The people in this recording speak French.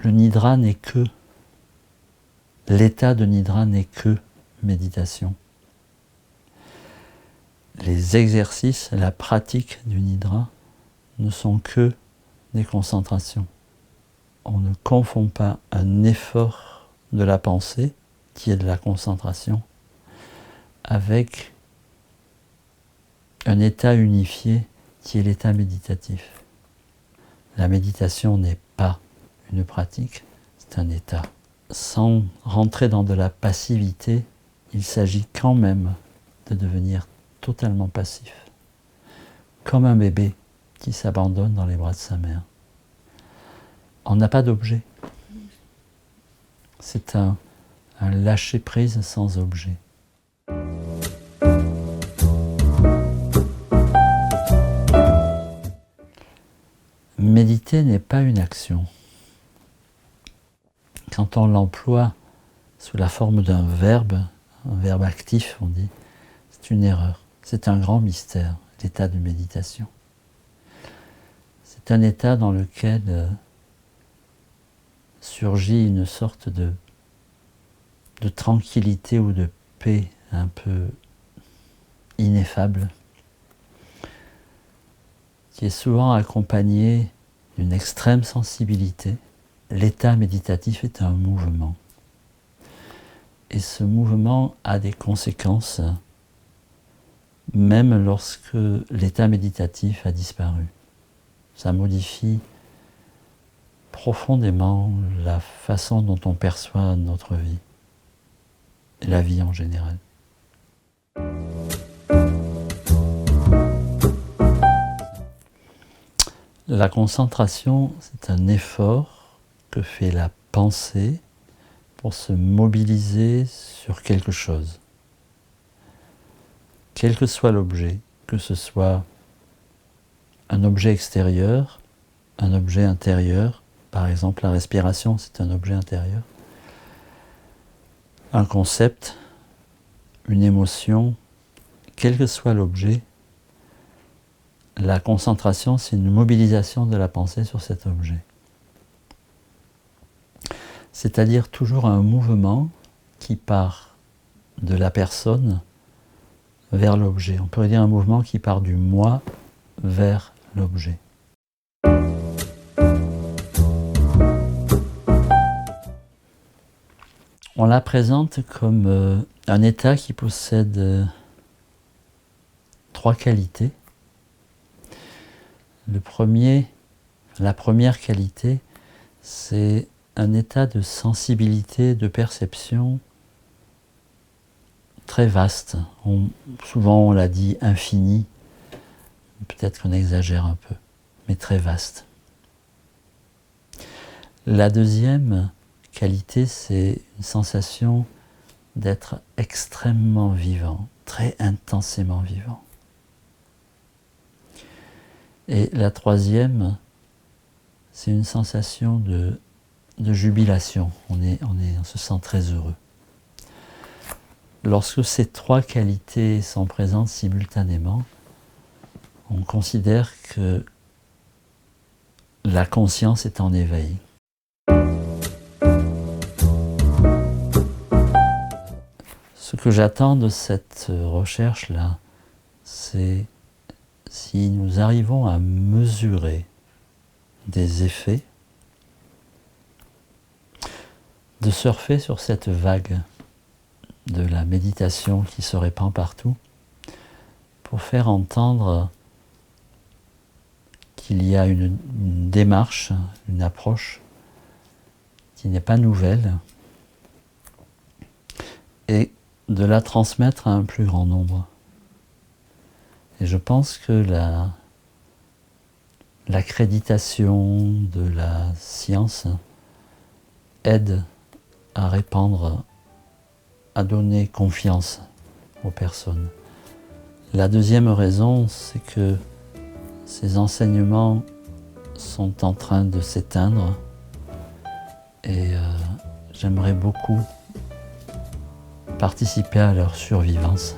le nidra n'est que, l'état de nidra n'est que méditation. Les exercices, la pratique du nidra ne sont que des concentrations. On ne confond pas un effort de la pensée, qui est de la concentration, avec un état unifié qui est l'état méditatif. La méditation n'est pas une pratique, c'est un état. Sans rentrer dans de la passivité, il s'agit quand même de devenir totalement passif, comme un bébé qui s'abandonne dans les bras de sa mère. On n'a pas d'objet. C'est un lâcher-prise sans objet. Méditer n'est pas une action. Quand on l'emploie sous la forme d'un verbe actif, on dit, c'est une erreur. C'est un grand mystère, l'état de méditation. C'est un état dans lequel surgit une sorte de tranquillité ou de paix un peu ineffable, qui est souvent accompagné d'une extrême sensibilité. L'état méditatif est un mouvement. Et ce mouvement a des conséquences, même lorsque l'état méditatif a disparu. Ça modifie profondément la façon dont on perçoit notre vie, et la vie en général. La concentration, c'est un effort que fait la pensée pour se mobiliser sur quelque chose. Quel que soit l'objet, que ce soit un objet extérieur, un objet intérieur, par exemple la respiration, c'est un objet intérieur, un concept, une émotion, quel que soit l'objet, la concentration, c'est une mobilisation de la pensée sur cet objet. C'est-à-dire toujours un mouvement qui part de la personne vers l'objet. On pourrait dire un mouvement qui part du moi vers l'objet. On la présente comme un état qui possède trois qualités. La première qualité, c'est un état de sensibilité, de perception très vaste. Souvent on l'a dit infini, peut-être qu'on exagère un peu, mais très vaste. La deuxième qualité, c'est une sensation d'être extrêmement vivant, très intensément vivant. Et la troisième, c'est une sensation de jubilation. On se sent très heureux. Lorsque ces trois qualités sont présentes simultanément, on considère que la conscience est en éveil. Ce que j'attends de cette recherche-là, c'est si nous arrivons à mesurer des effets, de surfer sur cette vague de la méditation qui se répand partout, pour faire entendre qu'il y a une démarche, une approche qui n'est pas nouvelle, et de la transmettre à un plus grand nombre. Et je pense que l'accréditation de la science aide à répandre, à donner confiance aux personnes. La deuxième raison, c'est que ces enseignements sont en train de s'éteindre et j'aimerais beaucoup participer à leur survivance.